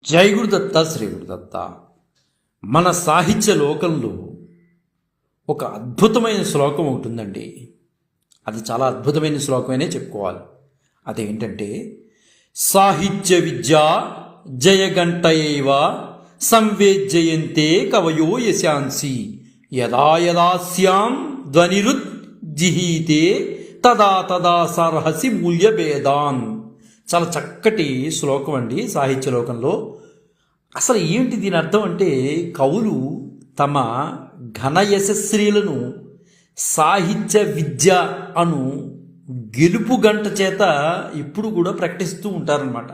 జై గురుదత్త శ్రీ గురుదత్త. మన సాహిత్య లోకంలో ఒక అద్భుతమైన శ్లోకం ఉంటుందండి. అది చాలా అద్భుతమైన శ్లోకమనే చెప్పుకోవాలి. అదేంటంటే, సాహిత్య విద్య జయగంటయైవ సంవేజ్జయంతే కవయో యశాంసి యదా యదాస్యాం ధ్వనిరుద్ జిహీతే తదా తదా సర్హసి మూల్యభేదాన్. చాలా చక్కటి శ్లోకం అండి సాహిత్య లోకంలో. అసలు ఏంటి దీని అర్థం అంటే, కవులు తమ ఘన యశస్సులను సాహిత్య విద్య అను గెలుపు గంట చేత ఇప్పుడు కూడా ప్రకటిస్తూ ఉంటారన్నమాట.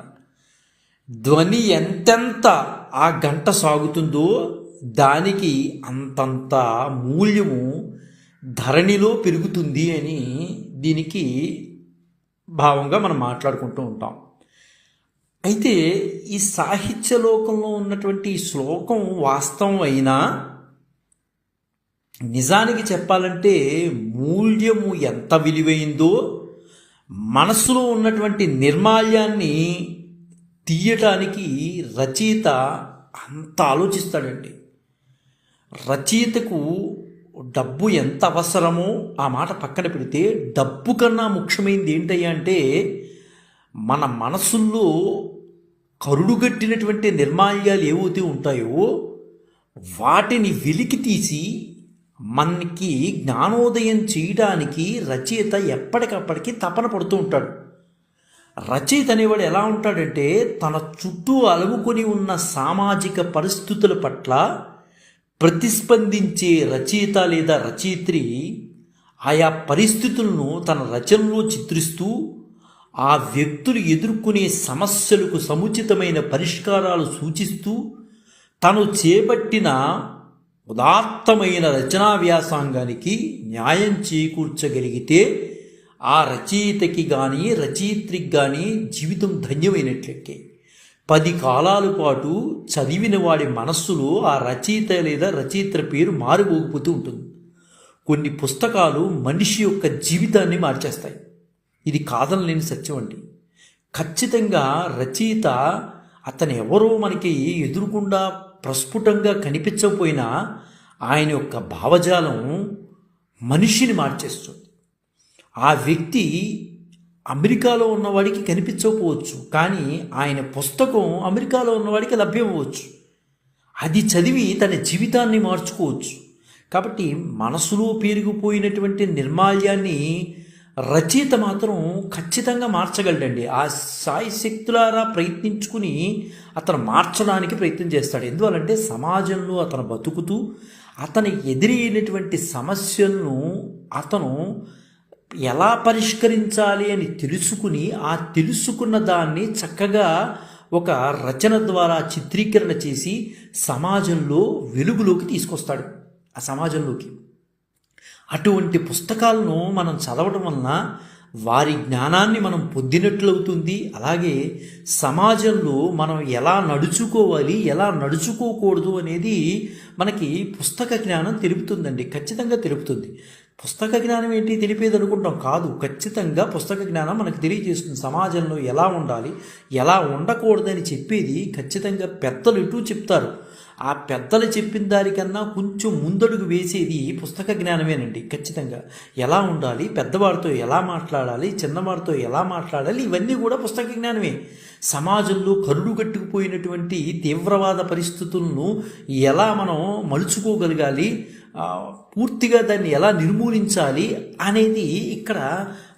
ధ్వని ఎంతెంత ఆ గంట సాగుతుందో దానికి అంతంత మూల్యము ధరణిలో పెరుగుతుంది అని దీనికి భావంగా మనం మాట్లాడుకుంటూ ఉంటాం. అయితే ఈ సాహిత్య లోకంలో ఉన్నటువంటి ఈ శ్లోకం వాస్తవం అయినా, నిజానికి చెప్పాలంటే మూల్యము ఎంత విలువైందో మనసులో ఉన్నటువంటి నిర్మాల్యాన్ని తీయటానికి రచయిత అంత ఆలోచిస్తాడండి. రచయితకు డబ్బు ఎంత అవసరమో ఆ మాట పక్కన పెడితే, డబ్బు కన్నా ముఖ్యమైనది ఏంటయ్యా అంటే, మన మనసుల్లో కరుడుగట్టినటువంటి నిర్మాల్యాలు ఏవైతే ఉంటాయో వాటిని వెలికి తీసి మనకి జ్ఞానోదయం చేయడానికి రచయిత ఎప్పటికప్పటికి తపన పడుతూ ఉంటాడు. రచయిత అనేవాడు ఎలా ఉంటాడంటే, తన చుట్టూ అలుముకొని ఉన్న సామాజిక పరిస్థితుల పట్ల ప్రతిస్పందించే రచయిత లేదా రచయిత్రి ఆయా పరిస్థితులను తన రచనలో చిత్రిస్తూ, ఆ వ్యక్తులు ఎదుర్కొనే సమస్యలకు సముచితమైన పరిష్కారాలు సూచిస్తూ, తను చేపట్టిన ఉదాత్తమైన రచనా వ్యాసంగానికి న్యాయం చేకూర్చగలిగితే ఆ రచయితకి కానీ రచయిత్రికి కానీ జీవితం ధన్యమైనట్లయితే 10 కాలాల పాటు చదివిన వాడి మనస్సులో ఆ రచయిత లేదా రచయిత్ర పేరు మారిపోకపోతూ ఉంటుంది. కొన్ని పుస్తకాలు మనిషి యొక్క జీవితాన్ని మార్చేస్తాయి. ఇది కాదనలేని సత్యం అండి. ఖచ్చితంగా రచయిత అతను ఎవరో మనకి ఎదురుకుండా ప్రస్ఫుటంగా కనిపించకపోయినా ఆయన యొక్క భావజాలం మనిషిని మార్చేస్తుంది. ఆ వ్యక్తి అమెరికాలో ఉన్నవాడికి కనిపించకపోవచ్చు, కానీ ఆయన పుస్తకం అమెరికాలో ఉన్నవాడికి లభ్యం అవ్వచ్చు. అది చదివి తన జీవితాన్ని మార్చుకోవచ్చు. కాబట్టి మనసులో పెరిగిపోయినటువంటి నిర్మాల్యాన్ని రచయిత మాత్రం ఖచ్చితంగా మార్చగలడండి. ఆ సాయి శక్తులారా ప్రయత్నించుకుని అతను మార్చడానికి ప్రయత్నం చేస్తాడు. ఎందువల్లంటే, సమాజంలో అతను బతుకుతూ అతను ఎదురైనటువంటి సమస్యలను అతను ఎలా పరిష్కరించాలి అని తెలుసుకుని, ఆ తెలుసుకున్న దాన్ని చక్కగా ఒక రచన ద్వారా చిత్రీకరణ చేసి సమాజంలో వెలుగులోకి తీసుకొస్తాడు. ఆ సమాజంలోకి అటువంటి పుస్తకాలను మనం చదవడం వలన వారి జ్ఞానాన్ని మనం పొందినట్లవుతుంది. అలాగే సమాజంలో మనం ఎలా నడుచుకోవాలి, ఎలా నడుచుకోకూడదు అనేది మనకి పుస్తక జ్ఞానం తెలుపుతుందండి. ఖచ్చితంగా తెలుపుతుంది. పుస్తక జ్ఞానం ఏంటి తెలిపేది అనుకుంటాం, కాదు. ఖచ్చితంగా పుస్తక జ్ఞానం మనకు తెలియజేస్తుంది. సమాజంలో ఎలా ఉండాలి, ఎలా ఉండకూడదని చెప్పేది ఖచ్చితంగా పెద్దలు ఇటు చెప్తారు. ఆ పెద్దలు చెప్పిన దానికన్నా కొంచెం ముందడుగు వేసేది పుస్తక జ్ఞానమేనండి. ఖచ్చితంగా ఎలా ఉండాలి, పెద్దవాడితో ఎలా మాట్లాడాలి, చిన్నవాడితో ఎలా మాట్లాడాలి, ఇవన్నీ కూడా పుస్తక జ్ఞానమే. సమాజంలో కరుడుగట్టుకుపోయినటువంటి తీవ్రవాద పరిస్థితులను ఎలా మనం మలుచుకోగలగాలి, పూర్తిగా దాన్ని ఎలా నిర్మూలించాలి అనేది ఇక్కడ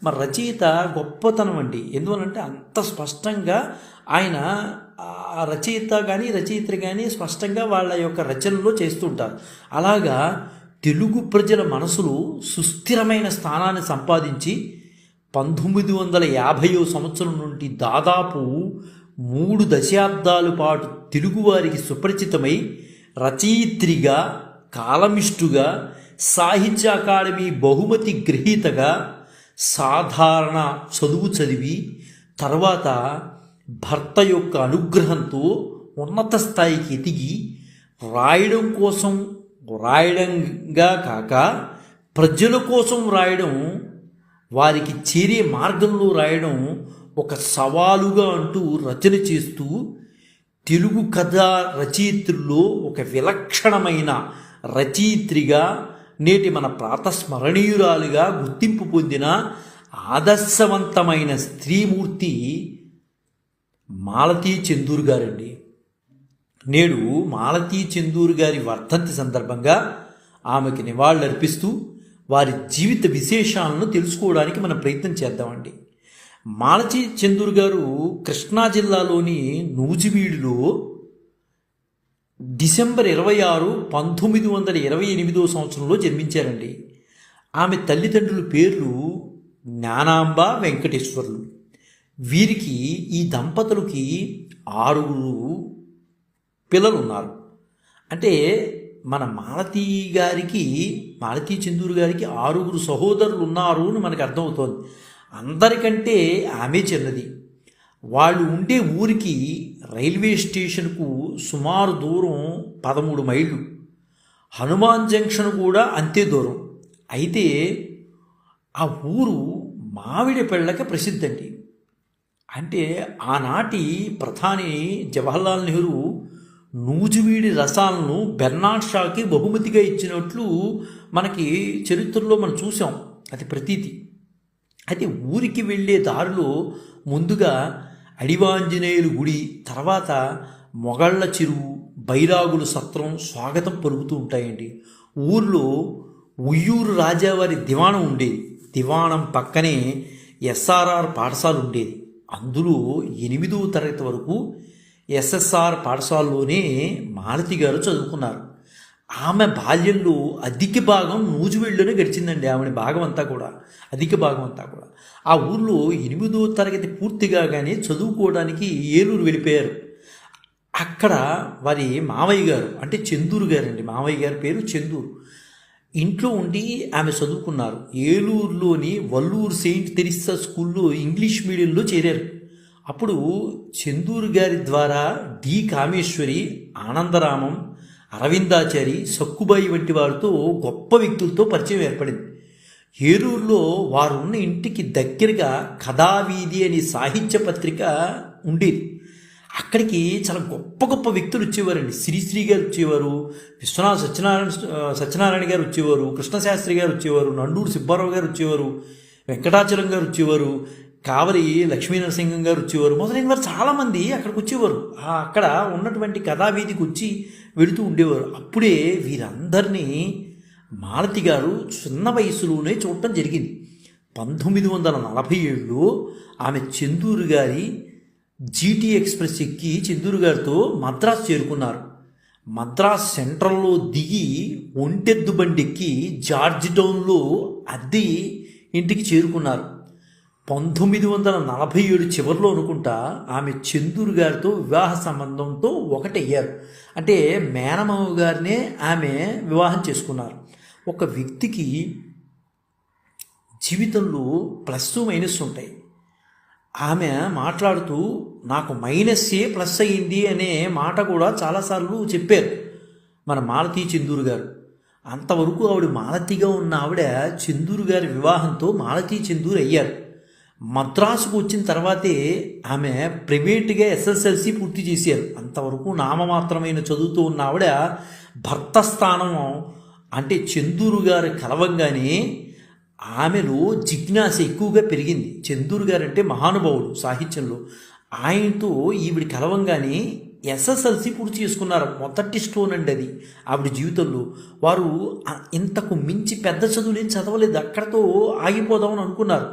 మన రచయిత గొప్పతనం అండి. ఎందువలంటే అంత స్పష్టంగా ఆయన రచయిత కానీ రచయిత్రి కానీ స్పష్టంగా వాళ్ళ యొక్క రచనలో చేస్తుంటారు. అలాగా తెలుగు ప్రజల మనసులో సుస్థిరమైన స్థానాన్ని సంపాదించి 1950వ సంవత్సరం నుండి దాదాపు 3 దశాబ్దాల పాటు తెలుగువారికి సుపరిచితమై రచయిత్రిగా, కాలమిస్టుగా, సాహిత్య అకాడమీ బహుమతి గ్రహీతగా, సాధారణ చదువు చదివి తర్వాత భర్త యొక్క అనుగ్రహంతో ఉన్నత స్థాయికి ఎదిగి రాయడం కోసం రాయడంగా కాక ప్రజల కోసం రాయడం, వారికి చేరే మార్గంలో రాయడం ఒక సవాలుగా అంటూ రచన చేస్తూ తెలుగు కథా రచయిత్రుల్లో ఒక విలక్షణమైన రచయిత్రిగా, నేటి మన ప్రాతస్మరణీయురాలుగా గుర్తింపు పొందిన ఆదర్శవంతమైన స్త్రీమూర్తి మాలతీ చెందూరు గారండి. నేడు మాలతీ చెందూరు గారి వర్ధంతి సందర్భంగా ఆమెకి నివాళులర్పిస్తూ వారి జీవిత విశేషాలను తెలుసుకోవడానికి మనం ప్రయత్నం చేద్దామండి. మాలతీ చెందూరు గారు కృష్ణా జిల్లాలోని నూజివీడులో డిసెంబర్ 26, 1928 సంవత్సరంలో జన్మించారండి. ఆమె తల్లిదండ్రుల పేర్లు జ్ఞానాంబ, వెంకటేశ్వర్లు. వీరికి, ఈ దంపతులకి 6 పిల్లలు ఉన్నారు. అంటే మన మాలతీ చెందూరు గారికి 6 సహోదరులు ఉన్నారు అని మనకు అర్థమవుతోంది. అందరికంటే ఆమె చిన్నది. వాళ్ళు ఉండే ఊరికి రైల్వే స్టేషన్కు సుమారు దూరం 13 మైళ్ళు. హనుమాన్ జంక్షన్ కూడా అంతే దూరం. అయితే ఆ ఊరు మామిడిపళ్ళకి ప్రసిద్ధండి. అంటే ఆనాటి ప్రధాని జవహర్లాల్ నెహ్రూ నూజివీడి రసాలను బెర్నాడ్ షాకి బహుమతిగా ఇచ్చినట్లు మనకి చరిత్రలో మనం చూసాం, అది ప్రతీతి. అయితే ఊరికి వెళ్ళే దారిలో ముందుగా అడివాంజనేయులు గుడి, తర్వాత మొగళ్ళ చెరువు, బైరాగుల సత్రం స్వాగతం పలుకుతూ ఉంటాయండి. ఊర్లో ఉయ్యూరు రాజావారి దివాణం ఉండేది. దివాణం పక్కనే ఎస్ఆర్ఆర్ పాఠశాల ఉండేది. అందులో 8వ తరగతి వరకు ఎస్ఎస్ఆర్ పాఠశాలలోనే మాలతి గారు చదువుకున్నారు. ఆమె బాల్యంలో అధిక భాగం నూజివీడులోనే గడిచిందండి. ఆమె భాగం అంతా కూడా, అధిక భాగం అంతా కూడా. ఆ ఊర్లో 8వ తరగతి పూర్తిగా కానీ చదువుకోవడానికి ఏలూరు వెళ్ళిపోయారు. అక్కడ వారి మావయ్య గారు, అంటే చెందూరు గారండి, మావయ్య గారి పేరు చెందూరు, ఇంట్లో ఉండి ఆమె చదువుకున్నారు. ఏలూరులోని వల్లూరు సెయింట్ తెరిస్సా స్కూల్లో ఇంగ్లీష్ మీడియంలో చేరారు. అప్పుడు చెందూరు గారి ద్వారా డి కామేశ్వరి, ఆనందరామం, అరవిందాచారి, సక్కుబాయి వంటి వారితో గొప్ప వ్యక్తులతో పరిచయం ఏర్పడింది. ఏలూరులో వారు ఉన్న ఇంటికి దగ్గరగా కథావీధి అనే సాహిత్య పత్రిక ఉండేది. అక్కడికి చాలా గొప్ప గొప్ప వ్యక్తులు వచ్చేవారండి. శ్రీశ్రీ గారు వచ్చేవారు, విశ్వనాథ సత్యనారాయణ గారు వచ్చేవారు, కృష్ణశాస్త్రి గారు వచ్చేవారు, నండూరు సుబ్బారావు గారు వచ్చేవారు, వెంకటాచలం గారు వచ్చేవారు, కావలి లక్ష్మీనరసింహం గారు వచ్చేవారు, మొదలైన వారు చాలామంది అక్కడికి వచ్చేవారు. అక్కడ ఉన్నటువంటి కథావీధికి వచ్చి వెళుతూ ఉండేవారు. అప్పుడే వీరందరినీ మాలతి గారు చిన్న వయసులోనే చూడటం జరిగింది. 1947లో ఆమె చెందూరు గారి జీటీ ఎక్స్ప్రెస్ ఎక్కి చెందూరు గారితో మద్రాసు చేరుకున్నారు. మద్రాస్ సెంట్రల్లో దిగి ఒంటెద్దు బండెక్కి జార్జ్ టౌన్లో అద్దె ఇంటికి చేరుకున్నారు. 1947 చివరిలో అనుకుంటా ఆమె చెందూరు గారితో వివాహ సంబంధంతో ఒకటయ్యారు. అంటే మేనమావ గారినే ఆమె వివాహం చేసుకున్నారు. ఒక వ్యక్తికి జీవితంలో ప్లస్ మైనస్ ఉంటాయి. ఆమె మాట్లాడుతూ నాకు మైనస్సే ప్లస్ అయ్యింది అనే మాట కూడా చాలాసార్లు చెప్పారు మన మాలతీ చెందూరు గారు. అంతవరకు ఆవిడ మాలతిగా ఉన్న ఆవిడ చెందూరు గారి వివాహంతో మాలతీ చెందూరు అయ్యారు. మద్రాసుకు వచ్చిన తర్వాతే ఆమె ప్రైవేట్గా ఎస్ఎస్ఎల్సి పూర్తి చేశారు. అంతవరకు నామమాత్రమైన చదువుతూ ఉన్న ఆవిడ భర్త స్థానం అంటే చెందూరు గారు కలవంగానే ఆమెలో జిజ్ఞాస ఎక్కువగా పెరిగింది. చెందూరు గారు అంటే మహానుభావుడు సాహిత్యంలో. ఆయనతో ఈవిడ కలవంగానే ఎస్ఎస్ఎల్సి పూర్తి చేసుకున్నారు. మొదటి స్టోన్ అండి అది ఆవిడ జీవితంలో. వారు ఇంతకు మించి పెద్ద చదువులేం చదవలేదు, అక్కడతో ఆగిపోదామని అనుకున్నారు.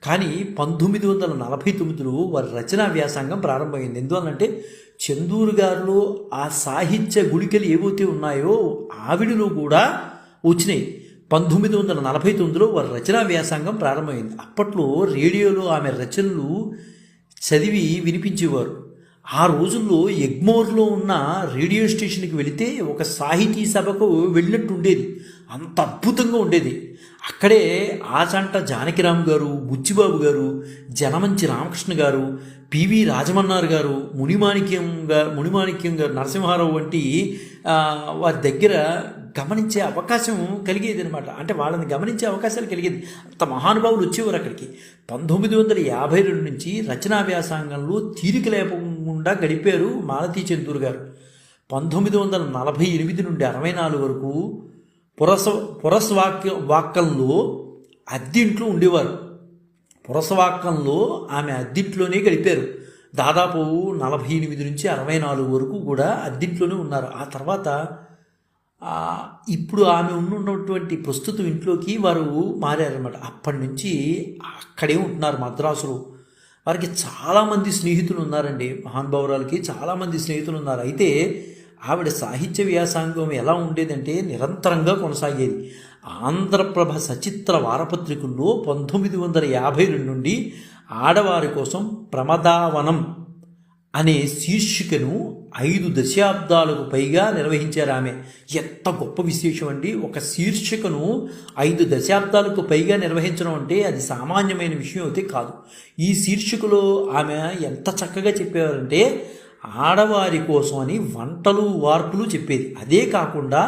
కానీ 1949లో వారి రచనా వ్యాసంగం ప్రారంభమైంది. ఎందువల్లంటే చెందూరు గారిలో ఆ సాహిత్య గుళికలు ఏవైతే ఉన్నాయో ఆవిడలో కూడా వచ్చినాయి. 1949లో వారి రచనా వ్యాసంగం ప్రారంభమైంది. అప్పట్లో రేడియోలో ఆమె రచనలు చదివి వినిపించేవారు. ఆ రోజుల్లో ఎగ్మోర్లో ఉన్న రేడియో స్టేషన్కి వెళితే ఒక సాహితీ సభకు వెళ్ళినట్టు ఉండేది. అంత అద్భుతంగా ఉండేది. అక్కడే ఆచంట జానకిరామ్ గారు, బుచ్చిబాబు గారు, జనమంచి రామకృష్ణ గారు, పివి రాజమన్నారు గారు, మునిమాణిక్యం గారు, నరసింహారావు వంటి వారి దగ్గర గమనించే అవకాశం కలిగేది అనమాట. అంటే వాళ్ళని గమనించే అవకాశాలు కలిగేది. అంత మహానుభావులు వచ్చేవారు అక్కడికి. 1952 నుంచి రచనా వ్యాసంగంలో తీరిక లేకుండా గడిపారు మాలతీ చందూర్ గారు. 1948 నుండి 64 వరకు పురసవాక్కంలో అద్దింట్లో ఉండేవారు. పురసవాక్కంలో ఆమె అద్దింట్లోనే గడిపారు. దాదాపు 48 నుంచి 64 వరకు కూడా అద్దింట్లోనే ఉన్నారు. ఆ తర్వాత ఇప్పుడు ఆమె ఉన్నటువంటి ప్రస్తుత ఇంట్లోకి వారు మారారన్నమాట. అప్పటి నుంచి అక్కడే ఉంటున్నారు మద్రాసులో. వారికి చాలామంది స్నేహితులు ఉన్నారండి. మహానుభావురాలకి చాలామంది స్నేహితులు ఉన్నారు. అయితే ఆవిడ సాహిత్య వ్యాసంగం ఎలా ఉండేదంటే నిరంతరంగా కొనసాగేది. ఆంధ్రప్రభ సచిత్ర వారపత్రికల్లో 1952 నుండి ఆడవారి కోసం ప్రమదావనం అనే శీర్షికను 5 దశాబ్దాలకు పైగా నిర్వహించారు ఆమె. ఎంత గొప్ప విశేషం అండి! ఒక శీర్షికను 5 దశాబ్దాలకు పైగా నిర్వహించడం అంటే అది సామాన్యమైన విషయం అయితే కాదు. ఈ శీర్షికలో ఆమె ఎంత చక్కగా చెప్పేవారంటే ఆడవారి కోసం అని వంటలు వార్పులు చెప్పేది. అదే కాకుండా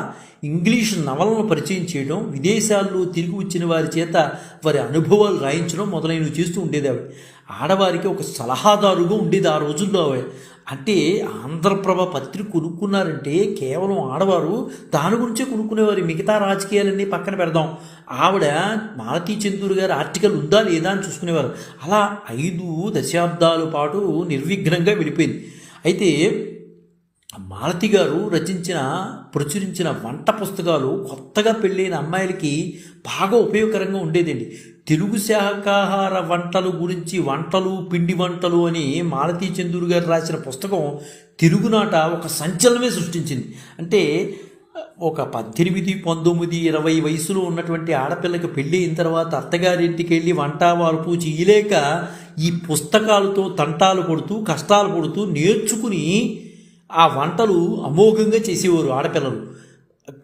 ఇంగ్లీష్ నవలను పరిచయం చేయడం, విదేశాల్లో తిరిగి వచ్చిన వారి చేత వారి అనుభవాలు రాయించడం మొదలైనవి చేస్తూ ఉండేది ఆవిడ. ఆడవారికి ఒక సలహాదారుగా ఉండేది ఆ రోజుల్లో ఆవిడ. అంటే ఆంధ్రప్రభ పత్రిక కొనుక్కున్నారంటే కేవలం ఆడవారు దాని గురించే కొనుక్కునేవారు. మిగతా రాజకీయాలన్నీ పక్కన పెడదాం, ఆవిడ మాలతీ చందూర్ గారి ఆర్టికల్ ఉందా లేదా అని చూసుకునేవారు. అలా 5 దశాబ్దాల పాటు నిర్విఘ్నంగా వెళ్ళిపోయింది. అయితే మాలతి గారు ప్రచురించిన వంట పుస్తకాలు కొత్తగా పెళ్ళైన అమ్మాయిలకి బాగా ఉపయోగకరంగా ఉండేదండి. తెలుగు శాకాహార వంటలు గురించి, వంటలు, పిండి వంటలు అని మాలతీ చందూర్ గారు రాసిన పుస్తకం తెలుగునాట ఒక సంచలనమే సృష్టించింది. అంటే ఒక 18, 19, 20 వయసులో ఉన్నటువంటి ఆడపిల్లకి పెళ్ళి అయిన తర్వాత అత్తగారింటికి వెళ్ళి వంట వార్పు చేయలేక ఈ పుస్తకాలతో తంటాలు పడుతూ కష్టాలు పడుతూ నేర్చుకుని ఆ వంటలు అమోఘంగా చేసేవారు ఆడపిల్లలు.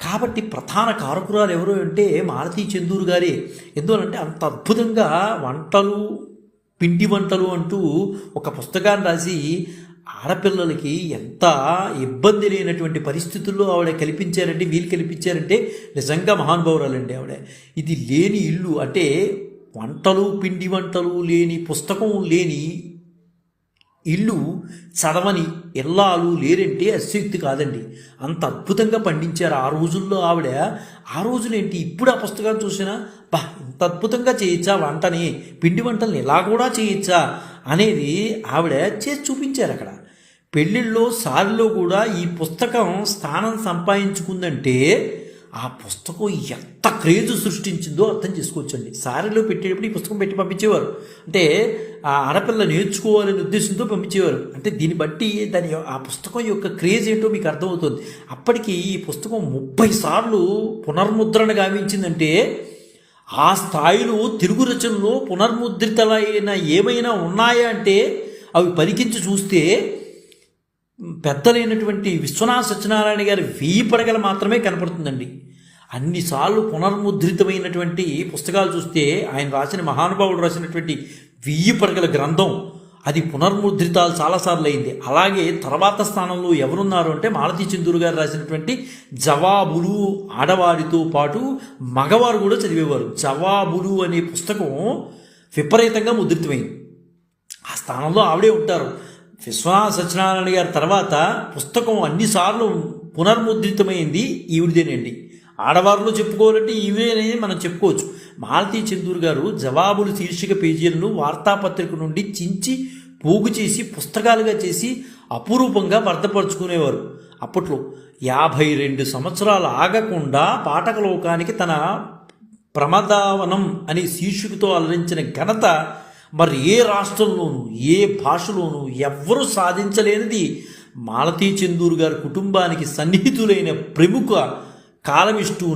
కాబట్టి ప్రధాన కారకురాలు ఎవరు అంటే మాలతీ చందూర్ గారే. ఎందువలంటే అంత అద్భుతంగా వంటలు, పిండి వంటలు అంటూ ఒక పుస్తకాన్ని రాసి ఆడపిల్లలకి ఎంత ఇబ్బంది లేనటువంటి పరిస్థితుల్లో ఆవిడ కల్పించారంటే, వీళ్ళు కల్పించారంటే నిజంగా మహానుభావురాలండి ఆవిడ. ఇది లేని ఇల్లు అంటే వంటలు, పిండి వంటలు లేని, పుస్తకం లేని ఇల్లు, చదవని ఇల్లాలు లేరంటే అశక్తి కాదండి. అంత అద్భుతంగా పండించారు ఆ రోజుల్లో ఆవిడ. ఆ రోజులేంటి, ఇప్పుడు ఆ పుస్తకాన్ని చూసినా ఇంత అద్భుతంగా చేయొచ్చా వంటని, పిండి వంటల్ని ఇలా కూడా చేయొచ్చా అనేది ఆవిడ చేసి చూపించారు అక్కడ. పెళ్ళిళ్ళలో సారిలో కూడా ఈ పుస్తకం స్థానం సంపాదించుకుందంటే ఆ పుస్తకం ఎంత క్రేజ్ సృష్టించిందో అర్థం చేసుకోవచ్చండి. సారీలో పెట్టేటప్పుడు ఈ పుస్తకం పెట్టి పంపించేవారు. అంటే ఆ ఆడపిల్ల నేర్చుకోవాలనే ఉద్దేశంతో పంపించేవారు. అంటే దీన్ని బట్టి ఆ పుస్తకం యొక్క క్రేజ్ ఏంటో మీకు అర్థమవుతుంది. అప్పటికి ఈ పుస్తకం 30 సార్లు పునర్ముద్రణ గావించిందంటే ఆ స్థాయిలో తెలుగు రచనలో పునర్ముద్రితలైన ఏమైనా ఉన్నాయా అంటే అవి పరికించి చూస్తే పెద్దలైనటువంటి విశ్వనాథ సత్యనారాయణ గారి 1000 పడగలు మాత్రమే కనపడుతుందండి. అన్నిసార్లు పునర్ముద్రితమైనటువంటి పుస్తకాలు చూస్తే ఆయన రాసిన, మహానుభావుడు రాసినటువంటి 1000 పడగల గ్రంథం అది పునర్ముద్రితాలు చాలాసార్లు అయింది. అలాగే తర్వాత స్థానంలో ఎవరున్నారు అంటే మాలతీ చందూర్ గారు రాసినటువంటి జవాబులు, ఆడవారితో పాటు మగవారు కూడా చదివేవారు. జవాబులు అనే పుస్తకం విపరీతంగా ముద్రితమైంది. ఆ స్థానంలో ఆవిడే ఉంటారు. విశ్వనాథ సత్యనారాయణ గారి తర్వాత పుస్తకం అన్నిసార్లు పునర్ముద్రితమైంది ఈవిడిదేనండి. ఆడవారిలో చెప్పుకోవాలంటే ఈవిడేనే మనం చెప్పుకోవచ్చు. మాలతీ చందూర్ గారు జవాబులు శీర్షిక పేజీలను వార్తాపత్రిక నుండి చించి పోగు చేసి పుస్తకాలుగా చేసి అపురూపంగా భద్రపరుచుకునేవారు. అప్పట్లో 52 సంవత్సరాలు ఆగకుండా పాఠకలోకానికి తన ప్రమదావనం అనే శీర్షికతో అలరించిన ఘనత మరి ఏ రాష్ట్రంలోనూ, ఏ భాషలోనూ ఎవ్వరూ సాధించలేనిది మాలతీ చందూర్ గారి కుటుంబానికి సన్నిహితులైన ప్రముఖ కాలమిస్టు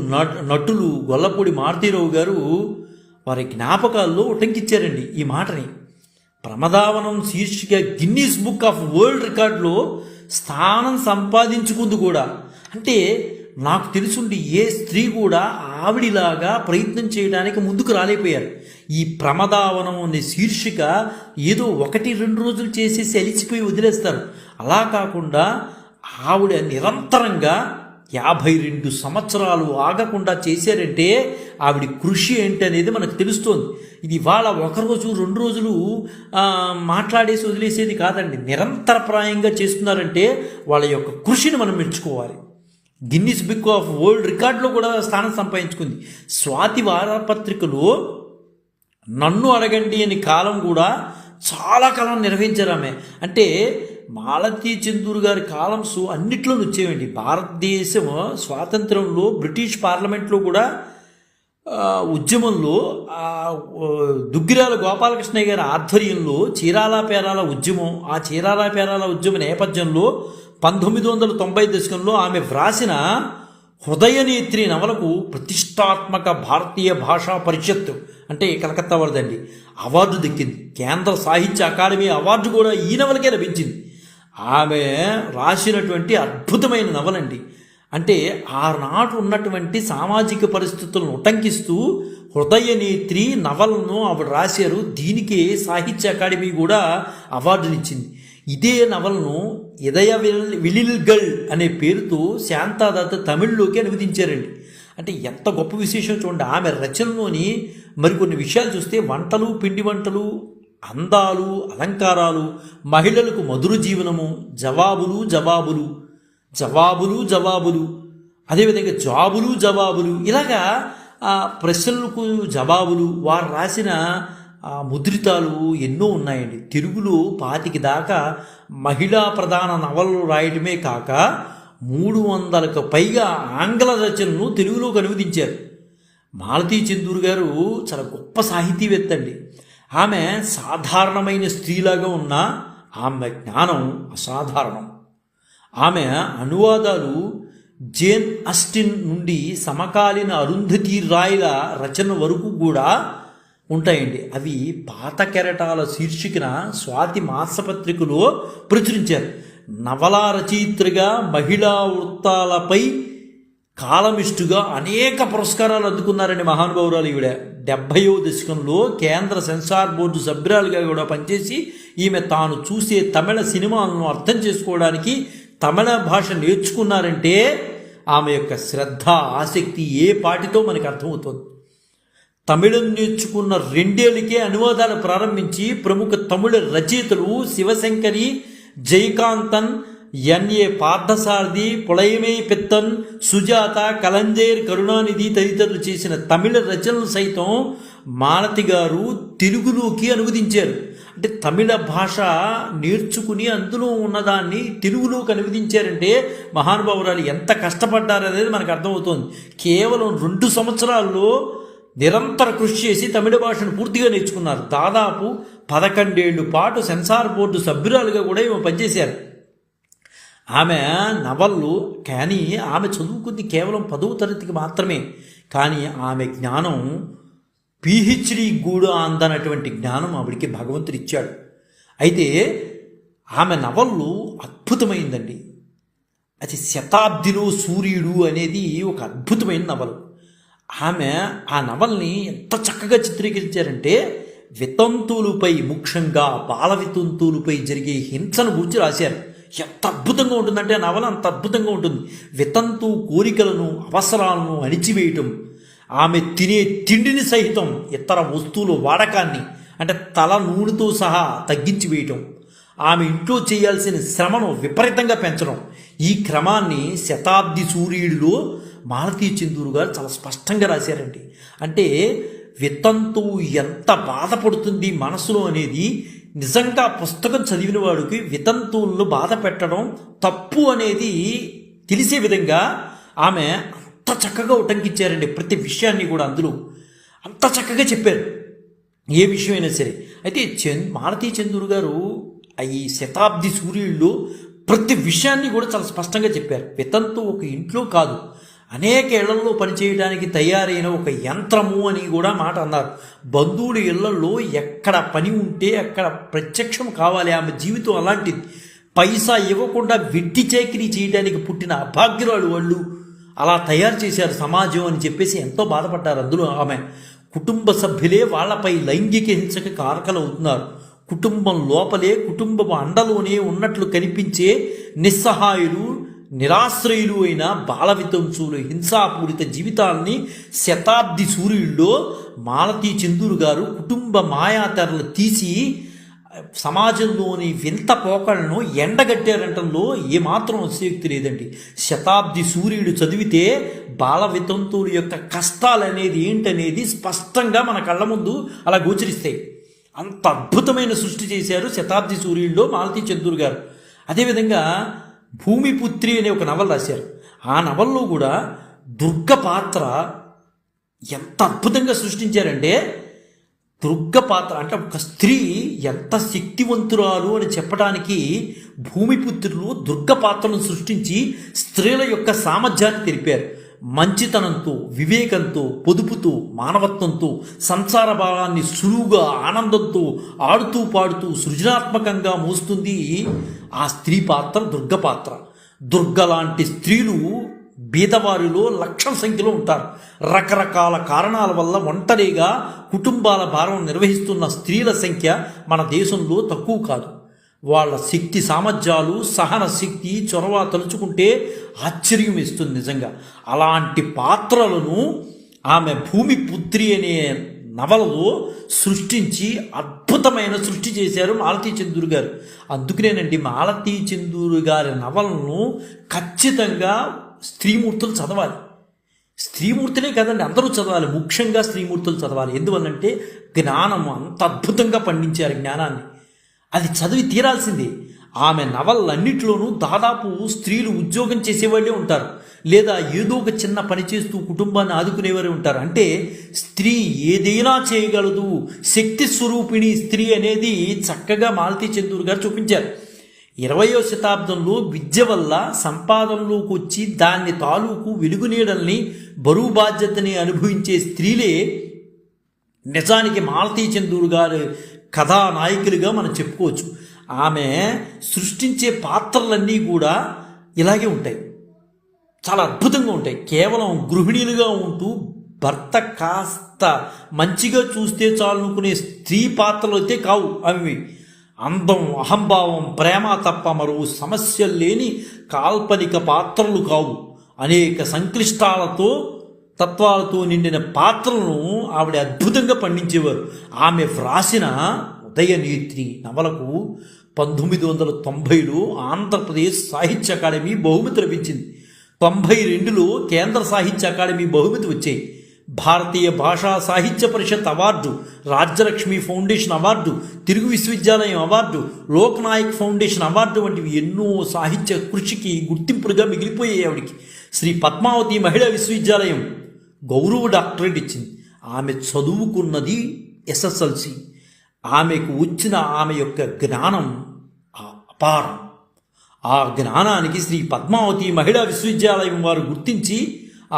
నటులు గొల్లపూడి మారుతీరావు గారు వారి జ్ఞాపకాల్లో ఉటంకిచ్చారండి ఈ మాటని. ప్రమదావనం శీర్షిక గిన్నీస్ బుక్ ఆఫ్ వరల్డ్ రికార్డులో స్థానం సంపాదించుకుంది కూడా. అంటే నాకు తెలుసుండి ఏ స్త్రీ కూడా ఆవిడిలాగా ప్రయత్నం చేయడానికి ముందుకు రాలేకపోయారు. ఈ ప్రమదావనం అనే శీర్షిక ఏదో 1-2 రోజులు చేసేసి అలిసిపోయి వదిలేస్తారు. అలా కాకుండా ఆవిడ నిరంతరంగా 52 సంవత్సరాలు ఆగకుండా చేశారంటే ఆవిడ కృషి ఏంటి అనేది మనకు తెలుస్తోంది. ఇది ఇవాళ 1 రోజు 2 రోజులు మాట్లాడేసి వదిలేసేది కాదండి. నిరంతరప్రాయంగా చేస్తున్నారంటే వాళ్ళ యొక్క కృషిని మనం మెచ్చుకోవాలి. గిన్నిస్ బుక్ ఆఫ్ వరల్డ్ రికార్డులో కూడా స్థానం సంపాదించుకుంది. స్వాతి వారపత్రికలో నన్ను అడగండి అని కాలం కూడా చాలా కాలం నిర్వహించారు ఆమె. అంటే మాలతీ చందూర్ గారి కాలమ్స్ అన్నిట్లో వచ్చేవండి. భారతదేశం స్వాతంత్రంలో బ్రిటిష్ పార్లమెంట్లో కూడా ఉద్యమంలో దుగ్గిరాల గోపాలకృష్ణయ్య గారి ఆధ్వర్యంలో చీరాల పేరాల ఉద్యమం, ఆ చీరాల పేరాల ఉద్యమ నేపథ్యంలో 1990 దశకంలో ఆమె వ్రాసిన హృదయనేత్రి నవలకు ప్రతిష్టాత్మక భారతీయ భాషా పరిషత్ అంటే కలకత్తా వారిదండి అవార్డు దక్కింది. కేంద్ర సాహిత్య అకాడమీ అవార్డు కూడా ఈ నవలకే లభించింది. ఆమె రాసినటువంటి అద్భుతమైన నవలండి. అంటే ఆనాడు ఉన్నటువంటి సామాజిక పరిస్థితులను ఉటంకిస్తూ హృదయనేత్రి నవలను ఆవిడ రాశారు. దీనికి సాహిత్య అకాడమీ కూడా అవార్డునిచ్చింది. ఇదే నవలను ఇదయ విలిల్గల్ అనే పేరుతో శాంతాదత్త తమిళ్లోకి అనువదించారండి. అంటే ఎంత గొప్ప విశేషం చూడండి. ఆమె రచనలోని మరికొన్ని విషయాలు చూస్తే వంటలు, పిండి వంటలు, అందాలు, అలంకారాలు, మహిళలకు మధుర జీవనము, జవాబులు జవాబులు, జవాబులు జవాబులు, అదేవిధంగా జాబులు జవాబులు, ఇలాగా ప్రశ్నలకు జవాబులు వారు రాసిన ముద్రితాలు ఎన్నో ఉన్నాయండి. తెలుగులో 25 దాకా మహిళా ప్రధాన నవలలు రాయటమే కాక 300కు పైగా ఆంగ్ల రచనలను తెలుగులోకి అనువదించారు. మాలతీ చందూర్ గారు చాలా గొప్ప సాహితీవేత్త అండి. ఆమె సాధారణమైన స్త్రీలాగా ఉన్న ఆమె జ్ఞానం అసాధారణం. ఆమె అనువాదాలు జేన్ ఆస్టిన్ నుండి సమకాలీన అరుంధతి రాయ్ల రచన వరకు కూడా ఉంటాయండి. అవి పాత కెరటాల శీర్షికన స్వాతి మాసపత్రికలో ప్రచురించారు. నవలా రచయిత్రిగా మహిళా వృత్తాలపై కాలమిస్టుగా అనేక పురస్కారాలు అందుకున్నారండి మహానుభావురాలు ఈవిడ. 70వ దశకంలో కేంద్ర సెన్సార్ బోర్డు సభ్యురాలుగా కూడా పనిచేసి ఈమె తాను చూసే తమిళ సినిమాలను అర్థం చేసుకోవడానికి తమిళ భాష నేర్చుకున్నారంటే ఆమె యొక్క శ్రద్ధ, ఆసక్తి ఏ పాటితో మనకు అర్థమవుతుంది. తమిళం నేర్చుకున్న 2 ఏళ్లకే అనువాదాలు ప్రారంభించి ప్రముఖ తమిళ రచయితలు శివశంకరి, జయకాంతన్, ఎన్ఏ పార్థసారథి, పులయమై పిత్తన్, సుజాత, కలంజేర్, కరుణానిధి తదితరులు చేసిన తమిళ రచనలు సైతం మాలతి గారు తెలుగులోకి అనువదించారు. అంటే తమిళ భాష నేర్చుకుని అందులో ఉన్నదాన్ని తెలుగులోకి అనువదించారంటే మహానుభావురాలు ఎంత కష్టపడ్డారనేది మనకు అర్థమవుతుంది. కేవలం 2 సంవత్సరాల్లో నిరంతర కృషి చేసి తమిళ భాషను పూర్తిగా నేర్చుకున్నారు. దాదాపు 11 ఏళ్ల పాటు సెన్సార్ బోర్డు సభ్యురాలుగా కూడా ఈమె పనిచేశారు. ఆమె నవళ్ళు కానీ ఆమె చదువుకుంది కేవలం 10వ తరగతికి మాత్రమే. కానీ ఆమె జ్ఞానం పిహెచ్డి కూడా అందనటువంటి జ్ఞానం ఆవిడికి భగవంతుడు ఇచ్చాడు. అయితే ఆమె నవళ్ళు అద్భుతమైందండి. అది శతాబ్దిలో సూర్యుడు అనేది ఒక అద్భుతమైన నవలు. ఆమె ఆ నవల్ని ఎంత చక్కగా చిత్రీకరించారంటే వితంతువులపై, ముఖ్యంగా బాల వితంతువులపై జరిగే హింసను గురించి రాశారు. ఎంత అద్భుతంగా ఉంటుందంటే ఆ నవల అంత అద్భుతంగా ఉంటుంది. వితంతు కోరికలను, అవసరాలను అణిచివేయటం, ఆమె తినే తిండిని సహితం ఇతర వస్తువుల వాడకాన్ని అంటే తల నూనెతో సహా తగ్గించి వేయటం, ఆమె ఇంట్లో చేయాల్సిన శ్రమను విపరీతంగా పెంచడం, ఈ క్రమాన్ని శతాబ్ది సూర్యుడిలో మాలతీ చందూర్ గారు చాలా స్పష్టంగా రాశారండి. అంటే వితంతువు ఎంత బాధపడుతుంది మనసులో అనేది నిజంగా పుస్తకం చదివిన వాడికి వితంతువులను బాధ పెట్టడం తప్పు అనేది తెలిసే విధంగా ఆమె అంత చక్కగా ఉటంకించారండి. ప్రతి విషయాన్ని కూడా అందులో అంత చక్కగా చెప్పారు, ఏ విషయమైనా సరే. అయితే మాలతీ చందూర్ గారు ఈ శతాబ్ది సూర్యుల్లో ప్రతి విషయాన్ని కూడా చాలా స్పష్టంగా చెప్పారు. వితంతు ఒక ఇంట్లో కాదు, అనేక ఇళ్లలో పనిచేయడానికి తయారైన ఒక యంత్రము అని కూడా మాట అన్నారు. బంధువుల ఇళ్లలో ఎక్కడ పని ఉంటే అక్కడ ప్రత్యక్షం కావాలి. ఆమె జీవితం అలాంటిది. పైసా ఇవ్వకుండా వెట్టి చాకిరీ చేయడానికి పుట్టిన అభాగ్యురాలు వాళ్ళు. అలా తయారు చేశారు సమాజం అని చెప్పేసి ఎంతో బాధపడ్డారు. అందులో ఆమె కుటుంబ సభ్యులే వాళ్లపై లైంగిక హింసకి కారకలవుతున్నారు. కుటుంబం లోపలే, కుటుంబ అండలోనే ఉన్నట్లు కనిపించే నిస్సహాయులు, నిరాశ్రయులు అయిన బాల వితంతువులు హింసాపూరిత జీవితాల్ని శతాబ్ది సూర్యుల్లో మాలతీ చందూరు గారు కుటుంబ మాయాతెరలు తీసి సమాజంలోని వింత పోకడను ఎండగట్టారంటంలో ఏమాత్రం అతిశయోక్తి లేదండి. శతాబ్ది సూర్యుడు చదివితే బాల వితంతువుల యొక్క కష్టాలు అనేది ఏంటనేది స్పష్టంగా మన కళ్ళ ముందు అలా గోచరిస్తాయి. అంత అద్భుతమైన సృష్టి చేశారు శతాబ్ది సూర్యుల్లో మాలతీ చందూరు గారు. అదేవిధంగా భూమిపుత్రి అనే ఒక నవల రాశారు. ఆ నవల్లో కూడా దుర్గ పాత్ర ఎంత అద్భుతంగా సృష్టించారంటే, దుర్గ పాత్ర అంటే ఒక స్త్రీ ఎంత శక్తివంతురాలు అని చెప్పడానికి భూమిపుత్రులు దుర్గ పాత్రను సృష్టించి స్త్రీల యొక్క సామర్థ్యాన్ని తెలిపారు. మంచితనంతో, వివేకంతో, పొదుపుతో, మానవత్వంతో, సంసార భావాన్ని సులువుగా ఆనందంతో ఆడుతూ పాడుతూ సృజనాత్మకంగా మోస్తుంది ఆ స్త్రీ పాత్ర దుర్గ పాత్ర. దుర్గ లాంటి స్త్రీలు బీదవారిలో లక్షల సంఖ్యలో ఉంటారు. రకరకాల కారణాల వల్ల ఒంటరిగా కుటుంబాల భారం నిర్వహిస్తున్న స్త్రీల సంఖ్య మన దేశంలో తక్కువ కాదు. వాళ్ళ శక్తి సామర్థ్యాలు, సహన శక్తి, చొరవ తలుచుకుంటే ఆశ్చర్యం ఇస్తుంది నిజంగా. అలాంటి పాత్రలను ఆమె భూమిపుత్రి అనే నవలలో సృష్టించి అద్భుతమైన సృష్టి చేశారు మాలతీ చందూరు గారు. అందుకనేనండి మాలతీ చందూరు గారి నవలను ఖచ్చితంగా స్త్రీమూర్తులు చదవాలి. స్త్రీమూర్తులే కదండి, అందరూ చదవాలి. ముఖ్యంగా స్త్రీమూర్తులు చదవాలి. ఎందువల్లంటే జ్ఞానం అంత అద్భుతంగా పండించారు జ్ఞానాన్ని. అది చదివి తీరాల్సిందే. ఆమె నవలన్నిటిలోనూ దాదాపు స్త్రీలు ఉద్యోగం చేసేవాళ్ళే ఉంటారు, లేదా ఏదో ఒక చిన్న పని చేస్తూ కుటుంబాన్ని ఆదుకునేవారే ఉంటారు. అంటే స్త్రీ ఏదైనా చేయగలదు, శక్తి స్వరూపిణి స్త్రీ అనేది చక్కగా మాలతీ చందూరు గారు చూపించారు. 20వ శతాబ్దంలో విద్య వల్ల సంపాదనలోకి వచ్చి దాన్ని తాలూకు వెలుగునీడల్ని, బరువు బాధ్యతని అనుభవించే స్త్రీలే నిజానికి మాలతీ చందూరు గారి కథానాయకులుగా మనం చెప్పుకోవచ్చు. ఆమె సృష్టించే పాత్రలన్నీ కూడా ఇలాగే ఉంటాయి, చాలా అద్భుతంగా ఉంటాయి. కేవలం గృహిణీలుగా ఉంటూ భర్త కాస్త మంచిగా చూస్తే చాలనుకునే స్త్రీ పాత్రలు అయితే కావు అవి. అందం, అహంభావం, ప్రేమ తప్ప మరో సమస్యలు లేని కాల్పనిక పాత్రలు కావు. అనేక సంక్లిష్టాలతో, తత్వాలతో నిండిన పాత్రలను ఆవిడ అద్భుతంగా పండించేవారు. ఆమె వ్రాసిన ఉదయనేత్రి నవలకు 1990లో ఆంధ్రప్రదేశ్ సాహిత్య అకాడమీ బహుమతి లభించింది. 92లో కేంద్ర సాహిత్య అకాడమీ బహుమతి వచ్చాయి. Bharatiya Bhasha Sahitya Parishad award, Rajyalakshmi foundation award, Telugu Vishwavidyalayam award, Loknayak foundation award వంటివి ఎన్నో సాహిత్య కృషికి గుర్తింపులుగా మిగిలిపోయాయి ఆవిడికి. శ్రీ పద్మావతి మహిళా విశ్వవిద్యాలయం గౌరవ డాక్టరేట్ ఇచ్చింది. ఆమె చదువుకున్నది SSLC. ఆమెకు వచ్చిన ఆమె యొక్క జ్ఞానం అపారం. ఆ జ్ఞానానికి శ్రీ పద్మావతి మహిళా విశ్వవిద్యాలయం వారు గుర్తించి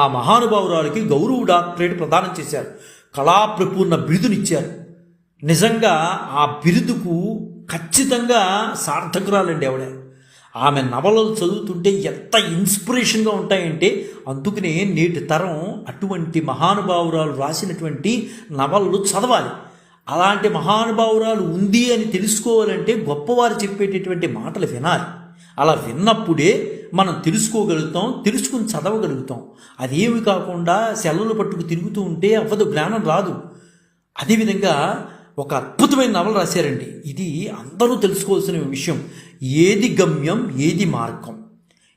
ఆ మహానుభావురాలకి గౌరవ డాక్టరేట్ ప్రదానం చేశారు. కళాప్రపూర్ణ బిరుదునిచ్చారు. నిజంగా ఆ బిరుదుకు ఖచ్చితంగా సార్థకురాలండి ఆవిడ. ఆమె నవలలు చదువుతుంటే ఎంత ఇన్స్పిరేషన్గా ఉంటాయంటే, అందుకనే నేటి తరం అటువంటి మహానుభావురాలు రాసినటువంటి నవలలు చదవాలి. అలాంటి మహానుభావురాలు ఉంది అని తెలుసుకోవాలంటే గొప్పవారు చెప్పేటటువంటి మాటలు వినాలి. అలా విన్నప్పుడే మనం తెలుసుకోగలుగుతాం, తెలుసుకుని చదవగలుగుతాం. అదేమి కాకుండా సెలవులు పట్టుకు తిరుగుతూ ఉంటే అవ్వదు, జ్ఞానం రాదు. అదేవిధంగా ఒక అద్భుతమైన నవల రాశారండి. ఇది అందరూ తెలుసుకోవాల్సిన విషయం. ఏది గమ్యం, ఏది మార్గం.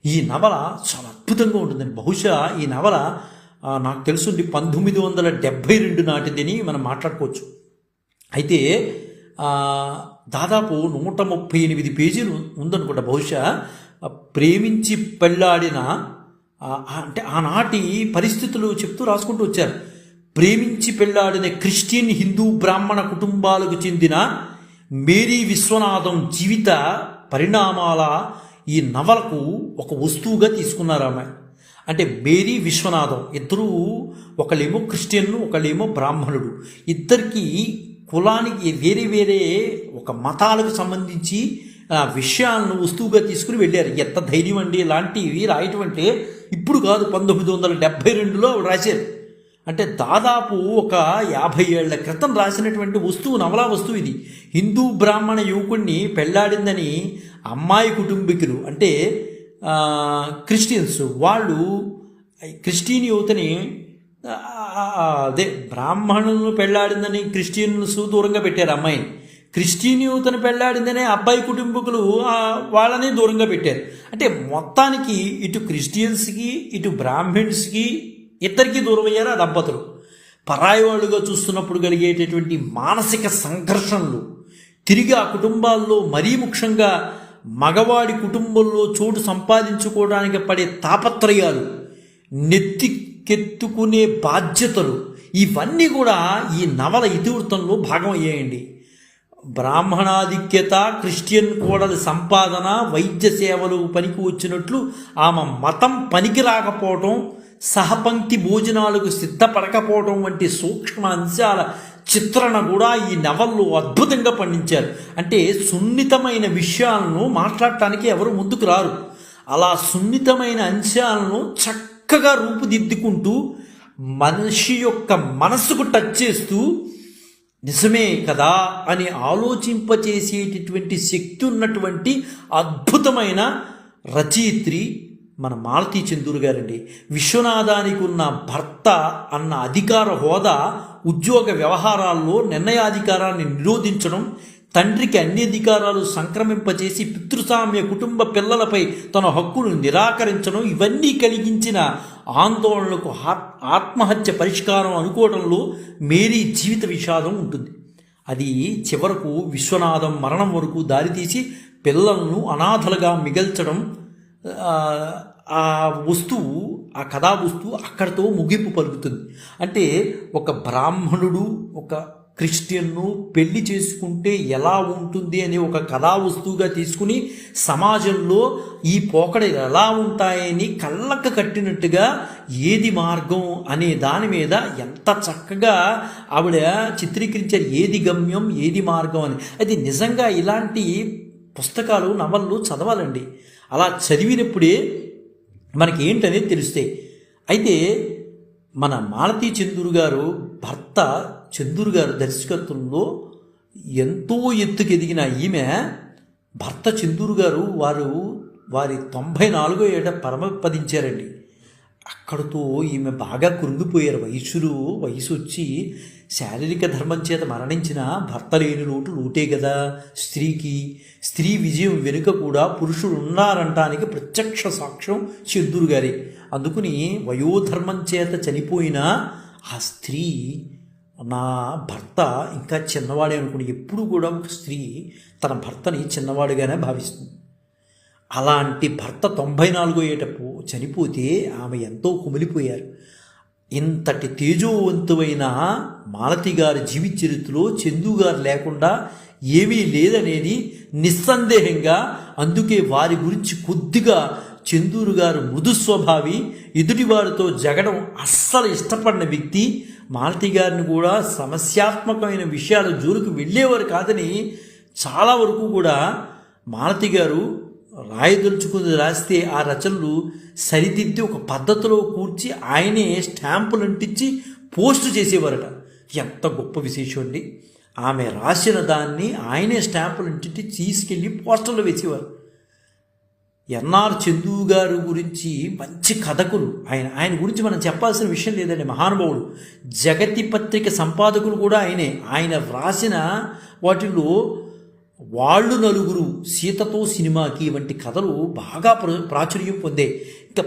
ఈ నవల చాలా అద్భుతంగా ఉంటుందండి. బహుశా ఈ నవల నాకు తెలుసుండి 1972 నాటిదని మనం మాట్లాడుకోవచ్చు. అయితే దాదాపు 138 పేజీలు ఉందనుకుంటా. బహుశా ప్రేమించి పెళ్ళాడిన అంటే ఆనాటి పరిస్థితులు చెప్తూ రాసుకుంటూ వచ్చారు. ప్రేమించి పెళ్ళాడిన క్రిస్టియన్, హిందూ, బ్రాహ్మణ కుటుంబాలకు చెందిన మేరీ విశ్వనాథం జీవిత పరిణామాల ఈ నవలకు ఒక వస్తువుగా తీసుకున్నారు ఆమె. అంటే మేరీ విశ్వనాథం ఇద్దరు, ఒకళ్ళేమో క్రిస్టియన్, ఒకళ్ళేమో బ్రాహ్మణుడు. ఇద్దరికి కులానికి వేరే వేరే ఒక మతాలకు సంబంధించి ఆ విషయాలను వస్తువుగా తీసుకుని వెళ్ళారు. ఎంత ధైర్యం అండి ఇలాంటివి రాయటం అంటే! ఇప్పుడు కాదు, 1972లో రాశారు. అంటే దాదాపు ఒక 50 ఏళ్ల క్రితం రాసినటువంటి నవలా వస్తువు ఇది. హిందూ బ్రాహ్మణ యువకుడిని పెళ్లాడిందని అమ్మాయి కుటుంబీకులు, అంటే క్రిస్టియన్స్ వాళ్ళు క్రిస్టియన్ యువతని అదే బ్రాహ్మణులను పెళ్లాడిందని క్రిస్టియన్స్ దూరంగా పెట్టారు అమ్మాయిని. క్రిస్టియన్ యువతను పెళ్లాడిందనే అబ్బాయి కుటుంబకులు వాళ్ళని దూరంగా పెట్టారు. అంటే మొత్తానికి ఇటు క్రిస్టియన్స్కి ఇటు బ్రాహ్మిన్స్కి ఇద్దరికీ దూరం అయ్యారు ఆ దంపతులు. పరాయి వాళ్ళుగా చూస్తున్నప్పుడు కలిగేటటువంటి మానసిక సంఘర్షణలు, తిరిగి ఆ కుటుంబాల్లో మరీ ముఖ్యంగా మగవాడి కుటుంబంలో చోటు సంపాదించుకోవడానికి పడే తాపత్రయాలు, నెత్తికెత్తుకునే బాధ్యతలు, ఇవన్నీ కూడా ఈ నవల ఇతివృత్తంలో భాగం అయ్యాయండి. బ్రాహ్మణాధిక్యత, క్రిస్టియన్ కోడలి సంపాదన, వైద్య సేవలు పనికి వచ్చినట్లు ఆమె మతం పనికి రాకపోవటం, సహపంక్తి భోజనాలకు సిద్ధపడకపోవడం వంటి సూక్ష్మ అంశాల చిత్రణ కూడా ఈ నవల్లో అద్భుతంగా పండించారు. అంటే సున్నితమైన విషయాలను మాట్లాడటానికి ఎవరు ముందుకు రారు. అలా సున్నితమైన అంశాలను చక్కగా రూపుదిద్దుకుంటూ మనిషి యొక్క మనసుకు టచ్ చేస్తూ నిజమే కదా అని ఆలోచింపచేసేటటువంటి శక్తి ఉన్నటువంటి అద్భుతమైన రచయిత్రి మన మాలతీ చందూరు గారండి. విశ్వనాథానికి ఉన్న భర్త అన్న అధికార హోదా, ఉద్యోగ వ్యవహారాల్లో నిర్ణయాధికారాన్ని నిరోధించడం, తండ్రికి అన్ని అధికారాలు సంక్రమింపచేసి పితృస్వామ్య కుటుంబ పిల్లలపై తన హక్కును నిరాకరించడం, ఇవన్నీ కలిగించిన ఆందోళనలకు ఆత్మహత్య పరిష్కారం అనుకోవడంలో మేరీ జీవిత విషాదం ఉంటుంది. అది చివరకు విశ్వనాథం మరణం వరకు దారితీసి పిల్లలను అనాథలుగా మిగల్చడం, ఆ వస్తువు, ఆ కథా వస్తువు అక్కడితో ముగింపు పలుకుతుంది. అంటే ఒక బ్రాహ్మణుడు ఒక క్రిస్టియన్ను పెళ్లి చేసుకుంటే ఎలా ఉంటుంది అనే ఒక కథా వస్తువుగా తీసుకుని సమాజంలో ఈ పోకడలు ఎలా ఉంటాయని కళ్ళకు కట్టినట్టుగా ఏది మార్గం అనే దాని మీద ఎంత చక్కగా ఆవిడ చిత్రీకరించారు. ఏది గమ్యం, ఏది మార్గం అని. అది నిజంగా ఇలాంటి పుస్తకాలు, నవళ్ళు చదవాలండి. అలా చదివినప్పుడే మనకి ఏంటనేది తెలుస్తాయి. అయితే మన మాలతీ చందూరు గారు భర్త చందూరు గారు దర్శకత్వంలో ఎంతో ఎత్తుకు ఎదిగిన ఈమె భర్త చందూరు గారు వారి 94వ ఏట పరమపదించారండి. అక్కడితో ఈమె బాగా కృంగిపోయారు. వయసు వచ్చి శారీరక ధర్మం చేత మరణించిన భర్త లేని లోటే కదా స్త్రీకి. స్త్రీ విజయం వెనుక కూడా పురుషుడు ఉన్నారంటానికి ప్రత్యక్ష సాక్ష్యం చందూరు గారి. అందుకుని వయోధర్మం చేత చనిపోయిన ఆ స్త్రీ నా భర్త ఇంకా చిన్నవాడే అనుకుని ఎప్పుడు కూడా ఒక స్త్రీ తన భర్తని చిన్నవాడుగానే భావిస్తుంది. అలాంటి భర్త 94వ ఏట చనిపోతే ఆమె ఎంతో కుమిలిపోయారు. ఇంతటి తేజోవంతువైన మాలతి గారి జీవిత చరిత్రలో చందు గారు లేకుండా ఏమీ లేదనేది నిస్సందేహంగా. అందుకే వారి గురించి కొద్దిగా చందూరు గారు మృదు స్వభావి, ఎదుటివారితో జగడం అస్సలు ఇష్టపడిన వ్యక్తి. మాలతి గారిని కూడా సమస్యాత్మకమైన విషయాల జోలికి వెళ్ళేవారు కాదని చాలా వరకు కూడా మాలతి గారు రాయదలుచుకుని రాస్తే ఆ రచనలు సరిదిద్ది ఒక పద్ధతిలో కూర్చి ఆయనే స్టాంపులు అంటించి పోస్టు చేసేవారట. ఎంత గొప్ప విశేషం అండి! ఆమె రాసిన దాన్ని ఆయనే స్టాంపులు అంటించి తీసుకెళ్ళి పోస్టర్లో వేసేవారు. ఎన్ఆర్ చందు గారు గురించి మంచి కథకులు ఆయన గురించి మనం చెప్పాల్సిన విషయం లేదండి. మహానుభావుడు. జగతి పత్రిక సంపాదకులు కూడా ఆయనే. ఆయన వ్రాసిన వాటిల్లో వాళ్ళు నలుగురు, సీతతో సినిమాకి వంటి కథలు బాగా ప్రాచుర్యం పొందాయి. ఇంకా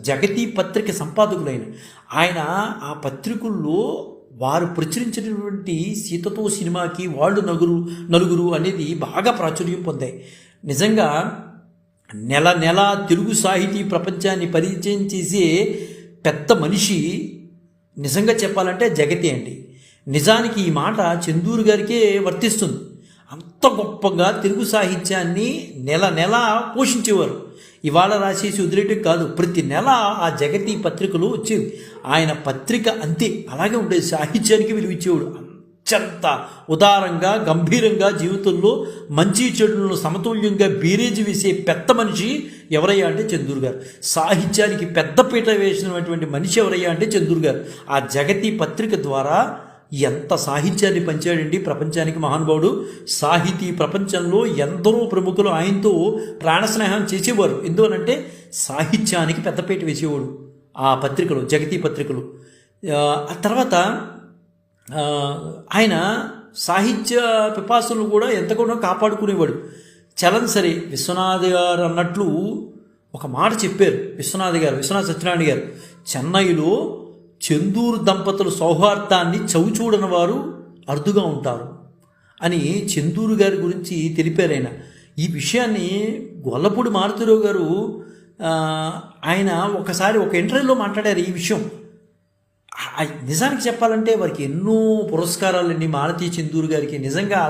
జగతి పత్రిక సంపాదకులైన ఆయన ఆ పత్రికల్లో వారు ప్రచురించినటువంటి సీతతో సినిమాకి, వాళ్ళు నలుగురు అనేది బాగా ప్రాచుర్యం పొందాయి. నిజంగా నెల తెలుగు సాహితీ ప్రపంచాన్ని పరిచయం చేసే పెద్ద మనిషి నిజంగా చెప్పాలంటే జగతి అండి. నిజానికి ఈ మాట చందూరు గారికే వర్తిస్తుంది. అంత గొప్పగా తెలుగు సాహిత్యాన్ని నెల పోషించేవారు. ఇవాళ రాసేసి వదిలేయటం కాదు, ప్రతి నెల ఆ జగతి పత్రికలు వచ్చేవి. ఆయన పత్రిక అంతే అలాగే ఉండేది. సాహిత్యానికి విలువిచ్చేవాడు. అంత అత్యంత ఉదారంగా గంభీరంగా జీవితంలో మంచి చెడులను సమతుల్యంగా బీరేజీ వేసే పెద్ద మనిషి ఎవరయ్యా అంటే చందూరు గారు. సాహిత్యానికి పెద్దపీట వేసినటువంటి మనిషి ఎవరయ్యా అంటే చందూరు గారు. ఆ జగతి పత్రిక ద్వారా ఎంత సాహిత్యాన్ని పంచాడండి ప్రపంచానికి మహానుభావుడు. సాహితీ ప్రపంచంలో ఎందరో ప్రముఖులు ఆయనతో ప్రాణస్నేహం చేసేవారు. ఎందువనంటే సాహిత్యానికి పెద్దపీట వేసేవాడు ఆ పత్రికలు, జగతి పత్రికలు. ఆ తర్వాత ఆయన సాహిత్య పిపాసులను కూడా ఎంతగానో కాపాడుకునేవాడు. చలం సరే విశ్వనాథ్ గారు అన్నట్లు ఒక మాట చెప్పారు విశ్వనాథ్ సత్యనారాయణ గారు, చెన్నైలో చందూరు దంపతుల సౌహార్దాన్ని చవిచూడని వారు అరుదుగా ఉంటారు అని చందూరు గారి గురించి తెలిపారు ఆయన. ఈ విషయాన్ని గొల్లపూడి మారుతిరావు గారు ఆయన ఒకసారి ఒక ఇంటర్వ్యూలో మాట్లాడారు ఈ విషయం. నిజానికి చెప్పాలంటే వారికి ఎన్నో పురస్కారాలండి మాలతీ చందూరు గారికి. నిజంగా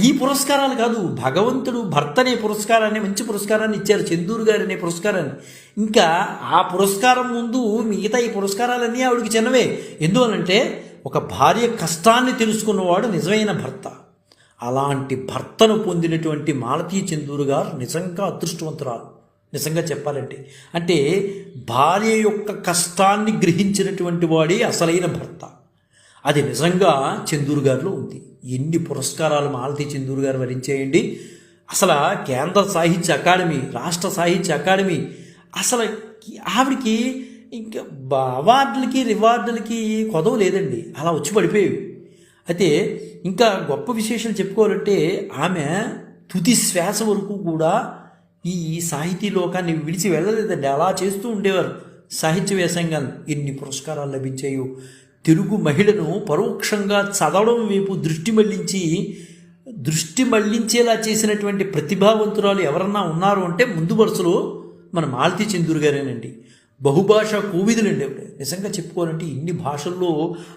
ఈ పురస్కారాలు కాదు, భగవంతుడు భర్త అనే పురస్కారాన్ని, మంచి పురస్కారాన్ని ఇచ్చారు చందూరు గారు అనే పురస్కారాన్ని. ఇంకా ఆ పురస్కారం ముందు మిగతా ఈ పురస్కారాలన్నీ ఆవిడకి చిన్నవే. ఎందువలంటే ఒక భార్య కష్టాన్ని తెలుసుకున్నవాడు నిజమైన భర్త. అలాంటి భర్తను పొందినటువంటి మాలతీ చందూరు గారు నిజంగా అదృష్టవంతురాలు. నిజంగా చెప్పాలంటే అంటే భార్య యొక్క కష్టాన్ని గ్రహించినటువంటి వాడే అసలైన భర్త. అది నిజంగా చందూరు గారిలో ఉంది. ఎన్ని పురస్కారాలు మాలతీ చందూరు గారు వరించేయండి. అసలు కేంద్ర సాహిత్య అకాడమీ, రాష్ట్ర సాహిత్య అకాడమీ, అసలు ఆవిడికి ఇంకా అవార్డులకి రివార్డులకి కొదవ లేదండి, అలా వచ్చి పడిపోయేవి. అయితే ఇంకా గొప్ప విశేషాలు చెప్పుకోవాలంటే ఆమె తుది శ్వాస వరకు కూడా ఈ సాహితీ లోకాన్ని విడిచి వెళ్ళలేదండి, అలా చేస్తూ ఉండేవారు సాహిత్య వ్యాసంగాలు. ఎన్ని పురస్కారాలు లభించాయో. తెలుగు మహిళను పరోక్షంగా చదవడం వైపు దృష్టి మళ్లించేలా చేసినటువంటి ప్రతిభావంతురాలు ఎవరన్నా ఉన్నారు అంటే ముందు వరుసలో మన మాలతీ చందూరు గారేనండి. బహుభాషా కోవిదులండి ఆవిడ. నిజంగా చెప్పుకోవాలంటే ఇన్ని భాషల్లో,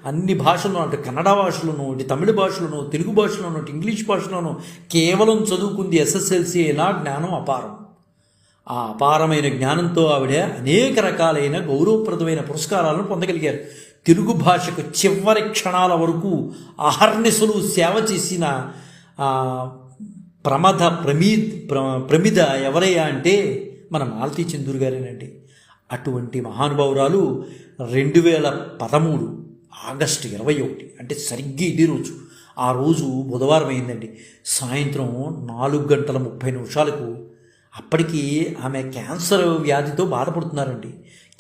అన్ని భాషల్లో, అంటే కన్నడ భాషలోనూ, ఇటు తమిళ భాషలోనూ, తెలుగు భాషలోనూ, ఇటు ఇంగ్లీష్ భాషలోనూ కేవలం చదువుకుంది SSLC అయినా జ్ఞానం అపారం. ఆ అపారమైన జ్ఞానంతో ఆవిడ అనేక రకాలైన గౌరవప్రదమైన పురస్కారాలను పొందగలిగారు. తెలుగు భాషకు చివరి క్షణాల వరకు అహర్నిశలు సేవ చేసిన ప్రమిద ఎవరయ్యా అంటే మన మాలతీ చందూరు గారేనండి. అటువంటి మహానుభావురాలు 2013 ఆగస్టు 21, అంటే సరిగ్గా ఇదే రోజు, ఆ రోజు బుధవారం అయిందండి, సాయంత్రం 4:30 అప్పటికి ఆమె క్యాన్సర్ వ్యాధితో బాధపడుతున్నారండి.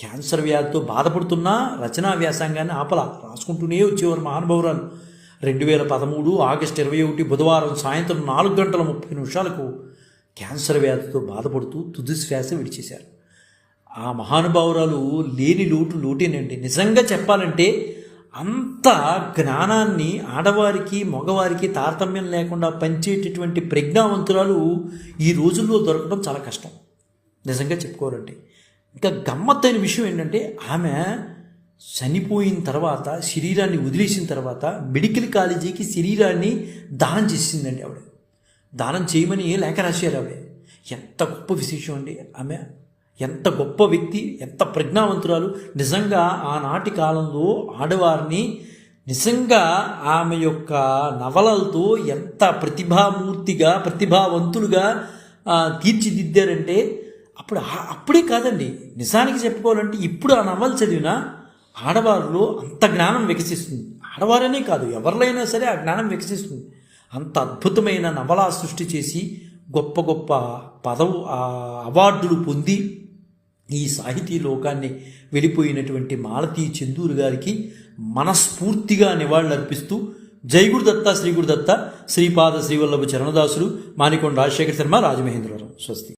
క్యాన్సర్ వ్యాధితో బాధపడుతున్నా రచనా వ్యాసంగాన్ని ఆపలా రాసుకుంటూనే వచ్చేవారు మహానుభావురాలు. 2013 ఆగస్టు 21 బుధవారం సాయంత్రం 4:30 క్యాన్సర్ వ్యాధితో బాధపడుతూ తుది శ్వాస విడిచేశారు. ఆ మహానుభావురాలు లేని లోటేనండి. నిజంగా చెప్పాలంటే అంత జ్ఞానాన్ని ఆడవారికి మగవారికి తారతమ్యం లేకుండా పంచేటటువంటి ప్రజ్ఞావంతురాలు ఈ రోజుల్లో దొరకడం చాలా కష్టం నిజంగా చెప్పుకోవాలంటే. ఇంకా గమ్మత్తైన విషయం ఏంటంటే ఆమె చనిపోయిన తర్వాత, శరీరాన్ని వదిలేసిన తర్వాత మెడికల్ కాలేజీకి శరీరాన్ని దానం చేసిందండి ఆవిడ. దానం చేయమని లేఖ రాశారు ఆవిడ. ఎంత గొప్ప విశేషం అండి ఆమె, ఎంత గొప్ప వ్యక్తి, ఎంత ప్రజ్ఞావంతురాలు. నిజంగా ఆనాటి కాలంలో ఆడవారిని నిజంగా ఆమె యొక్క నవలలతో ఎంత ప్రతిభావంతులుగా తీర్చిదిద్దారంటే అప్పుడే కాదండి, నిజానికి చెప్పుకోవాలంటే ఇప్పుడు ఆ నవలు చదివిన ఆడవారిలో అంత జ్ఞానం వికసిస్తుంది. ఆడవారనే కాదు, ఎవరిలైనా సరే ఆ జ్ఞానం వికసిస్తుంది. అంత అద్భుతమైన నవలా సృష్టి చేసి గొప్ప గొప్ప అవార్డులు పొంది ఈ సాహితీ లోకాన్ని వెళ్ళిపోయినటువంటి మాలతీ చందూరు గారికి మనస్ఫూర్తిగా నివాళులర్పిస్తూ జై గురుదత్త, శ్రీ గురుదత్త, శ్రీపాద శ్రీవల్లభ చరణదాసులు, మానికొండ రాజశేఖర శర్మ, రాజమహేంద్రవరం. స్వస్తి.